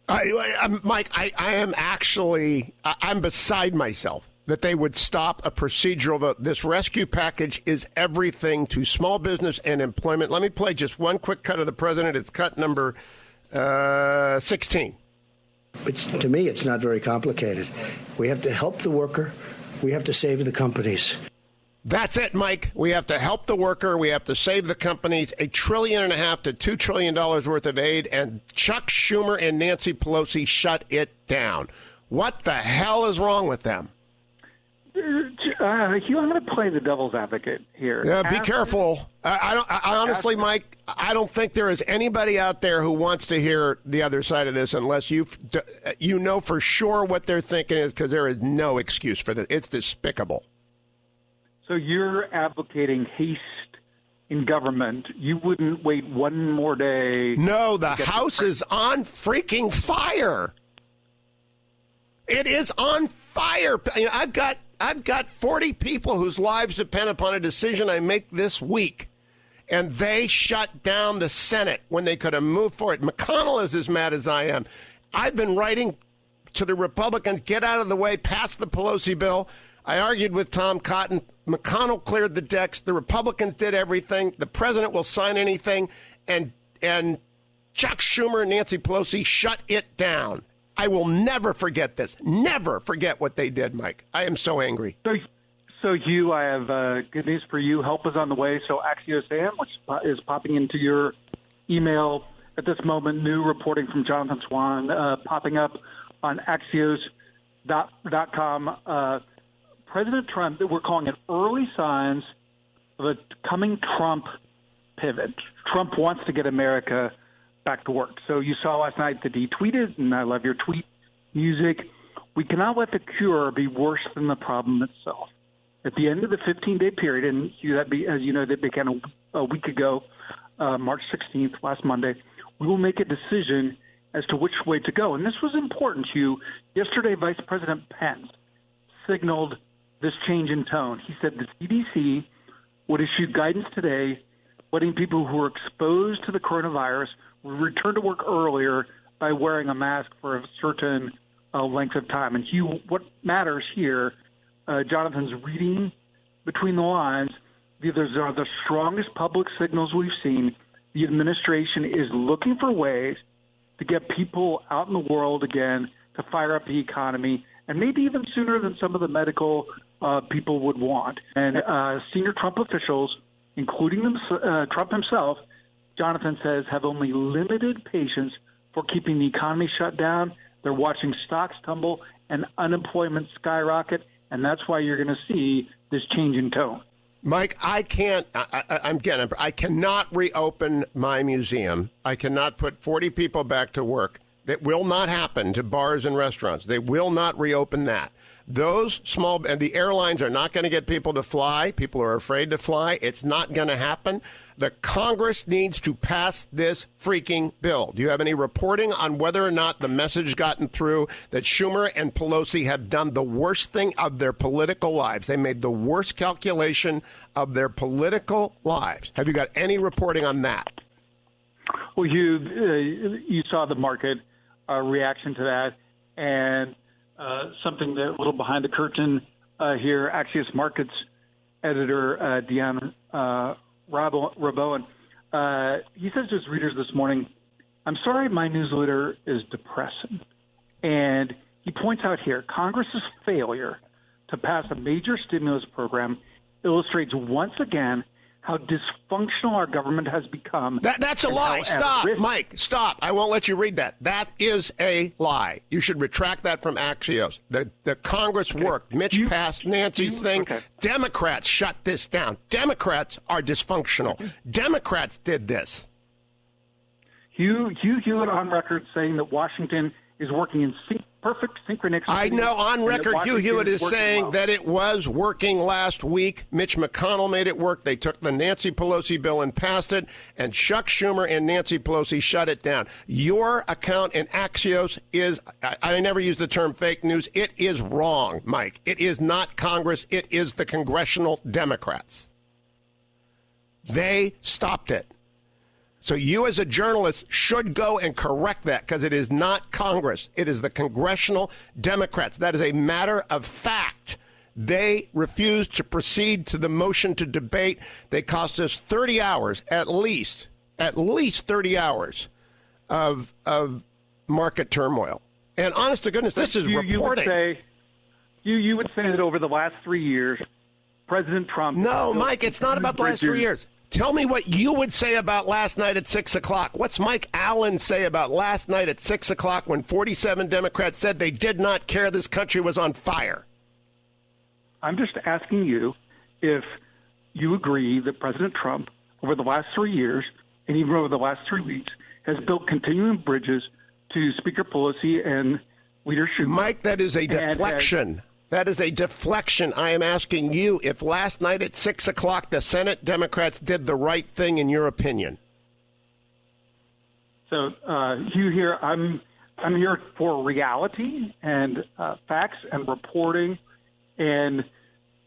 Mike, I am actually, I'm beside myself that they would stop a procedural vote. This rescue package is everything to small business and employment. Let me play just one quick cut of the president. It's cut number 16. To me, it's not very complicated. We have to help the worker. We have to save the companies. That's it, Mike. We have to help the worker. We have to save the companies. $1.5 trillion to $2 trillion worth of aid. And Chuck Schumer and Nancy Pelosi shut it down. What the hell is wrong with them? Hugh, I'm going to play the devil's advocate here. Yeah, be careful. I honestly, Mike, I don't think there is anybody out there who wants to hear the other side of this unless you know for sure what they're thinking is, because there is no excuse for this. It's despicable. So you're advocating haste in government. You wouldn't wait one more day. No, the House is on freaking fire. It is on fire. I've got 40 people whose lives depend upon a decision I make this week, and they shut down the Senate when they could have moved forward. McConnell is as mad as I am. I've been writing to the Republicans, get out of the way, pass the Pelosi bill. I argued with Tom Cotton. McConnell cleared the decks. The Republicans did everything. The president will sign anything, and Chuck Schumer and Nancy Pelosi shut it down. I will never forget this. Never forget what they did, Mike. I am so angry. So Hugh, I have good news for you. Help is on the way. So Axios AM, which is popping into your email at this moment, new reporting from Jonathan Swan popping up on Axios.com. President Trump, we're calling it early signs of a coming Trump pivot. Trump wants to get America back to work. So you saw last night that he tweeted, and I love your tweet music, we cannot let the cure be worse than the problem itself. At the end of the 15-day period, and as you know, that began a week ago, March 16th, last Monday, we will make a decision as to which way to go. And this was important, Hugh. Yesterday, Vice President Pence signaled this change in tone. He said the CDC would issue guidance today letting people who are exposed to the coronavirus would return to work earlier by wearing a mask for a certain length of time. And Hugh, what matters here, Jonathan's reading between the lines, these are the strongest public signals we've seen. The administration is looking for ways to get people out in the world again, to fire up the economy, and maybe even sooner than some of the medical people would want. And senior Trump officials, including Trump himself, Jonathan says, have only limited patience for keeping the economy shut down. They're watching stocks tumble and unemployment skyrocket, and that's why you're going to see this change in tone. Mike, I cannot reopen my museum. I cannot put 40 people back to work. That will not happen to bars and restaurants. They will not reopen that. Those small, and the airlines are not going to get people to fly. People are afraid to fly. It's not going to happen. The Congress needs to pass this freaking bill. Do you have any reporting on whether or not the message gotten through that Schumer and Pelosi have done the worst thing of their political lives? They made the worst calculation of their political lives. Have you got any reporting on that? Well, you saw the market reaction to that, and something that a little behind the curtain here, Axios Markets editor Deanne Rabowen, he says to his readers this morning, I'm sorry my newsletter is depressing. And he points out here, Congress's failure to pass a major stimulus program illustrates once again how dysfunctional our government has become. That's a lie. Stop, Mike, stop. I won't let you read that. That is a lie. You should retract that from Axios. The Congress worked. Mitch passed Nancy's thing. Okay. Democrats shut this down. Democrats are dysfunctional. Democrats did this. Hugh Hewitt on record saying that Washington is working in perfect synchronicity. I know on record Hugh Hewitt is saying that it was working last week. Mitch McConnell made it work. They took the Nancy Pelosi bill and passed it, and Chuck Schumer and Nancy Pelosi shut it down. Your account in Axios is, I never use the term fake news. It is wrong, Mike. It is not Congress. It is the congressional Democrats. They stopped it. So you as a journalist should go and correct that, because it is not Congress. It is the congressional Democrats. That is a matter of fact. They refused to proceed to the motion to debate. They cost us 30 hours, at least 30 hours of market turmoil. And honest to goodness, this is reporting. You would say that over the last 3 years, President Trump... No, Mike, it's not about the last 3 years. Tell me what you would say about last night at 6 o'clock. What's Mike Allen say about last night at 6 o'clock when 47 Democrats said they did not care this country was on fire? I'm just asking you if you agree that President Trump, over the last 3 years, and even over the last 3 weeks, has built continuing bridges to Speaker Pelosi and Leader Schumer. Mike, that is a deflection. That is a deflection. I am asking you if last night at 6 o'clock the Senate Democrats did the right thing, in your opinion. So, Hugh, here I'm here for reality and facts and reporting, and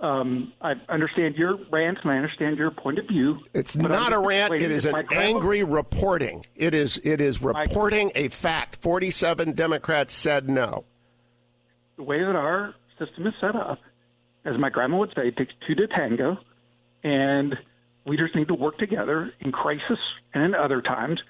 I understand your rants and I understand your point of view. It's not a rant. It is an angry reporting. It is reporting a fact. 47 Democrats said no. The way that our system is set up, as my grandma would say, it takes two to tango, and leaders need to work together in crisis and in other times,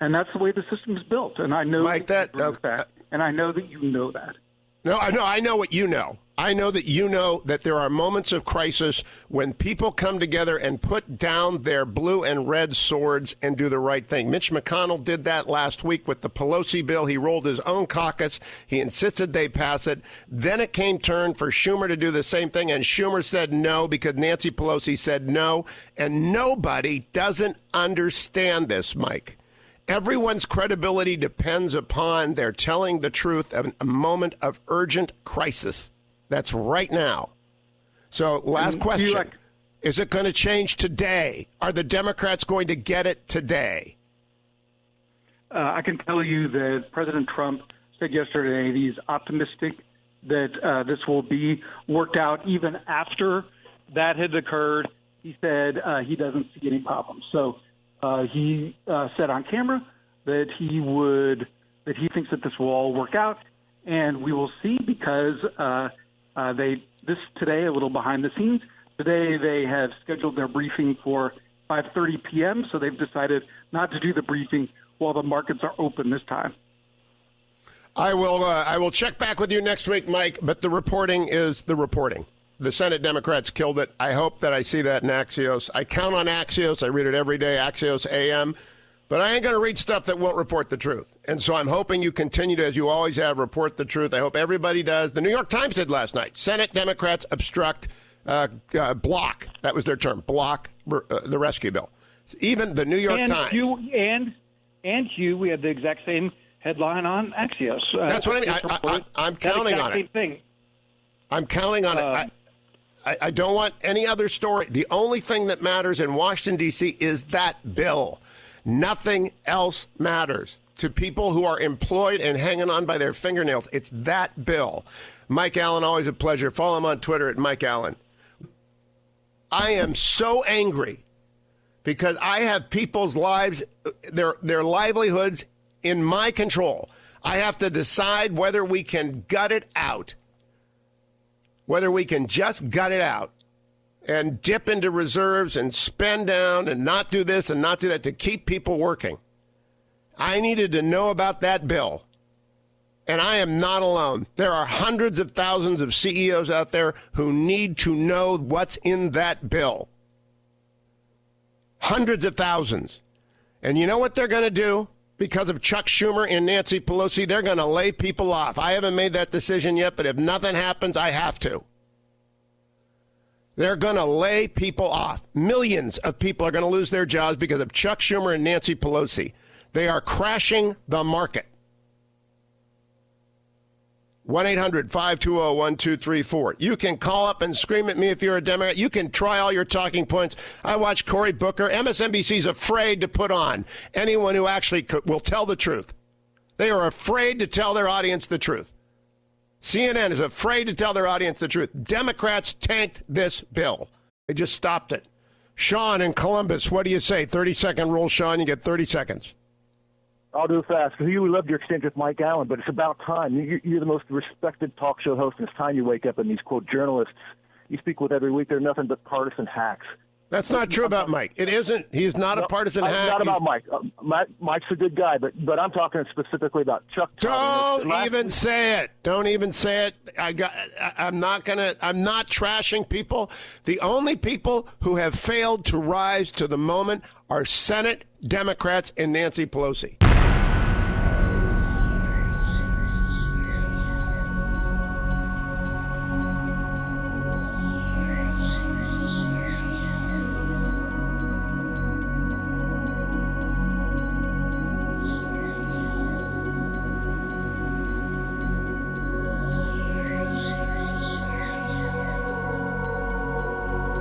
and that's the way the system is built. And I know that, and I know that you know that. No, I know what you know. I know that you know that there are moments of crisis when people come together and put down their blue and red swords and do the right thing. Mitch McConnell did that last week with the Pelosi bill. He rolled his own caucus. He insisted they pass it. Then it came turn for Schumer to do the same thing, and Schumer said no because Nancy Pelosi said no. And nobody doesn't understand this, Mike. Everyone's credibility depends upon their telling the truth at a moment of urgent crisis. That's right now. So last question. Is it going to change today? Are the Democrats going to get it today? I can tell you that President Trump said yesterday that he's optimistic that this will be worked out even after that had occurred. He said he doesn't see any problems. So he said on camera that he thinks that this will all work out, and we will see because this today, a little behind the scenes, today they have scheduled their briefing for 5:30 p.m., so they've decided not to do the briefing while the markets are open this time. I will check back with you next week, Mike, but the reporting is the reporting. The Senate Democrats killed it. I hope that I see that in Axios. I count on Axios. I read it every day, Axios AM. But I ain't going to read stuff that won't report the truth. And so I'm hoping you continue to, as you always have, report the truth. I hope everybody does. The New York Times did last night. Senate Democrats obstruct, block. That was their term, block the rescue bill. Even the New York Times. Hugh, we had the exact same headline on Axios. That's what I mean. I'm counting on it. Thing. I'm counting on it. I don't want any other story. The only thing that matters in Washington, D.C. is that bill. Nothing else matters to people who are employed and hanging on by their fingernails. It's that bill. Mike Allen, always a pleasure. Follow him on Twitter at Mike Allen. I am so angry because I have people's lives, their livelihoods in my control. I have to decide whether we can gut it out, whether we can just gut it out and dip into reserves and spend down and not do this and not do that to keep people working. I needed to know about that bill. And I am not alone. There are hundreds of thousands of CEOs out there who need to know what's in that bill. Hundreds of thousands. And you know what they're going to do? Because of Chuck Schumer and Nancy Pelosi, they're going to lay people off. I haven't made that decision yet, but if nothing happens, I have to. They're going to lay people off. Millions of people are going to lose their jobs because of Chuck Schumer and Nancy Pelosi. They are crashing the market. 1-800-520-1234. You can call up and scream at me if you're a Democrat. You can try all your talking points. I watch Cory Booker. MSNBC's afraid to put on anyone who actually will tell the truth. They are afraid to tell their audience the truth. CNN is afraid to tell their audience the truth. Democrats tanked this bill. They just stopped it. Sean in Columbus, what do you say? 30-second rule, Sean. You get 30 seconds. I'll do it fast. Because you loved your exchange with Mike Allen, but it's about time. You're the most respected talk show host, and it's time you wake up. And these, quote, journalists you speak with every week, they're nothing but partisan hacks. That's not true about Mike. It isn't. He's not a partisan hack. Not about Mike. Mike's a good guy, but I'm talking specifically about Chuck Todd. Don't even say it. Don't even say it. I'm not trashing people. The only people who have failed to rise to the moment are Senate Democrats and Nancy Pelosi.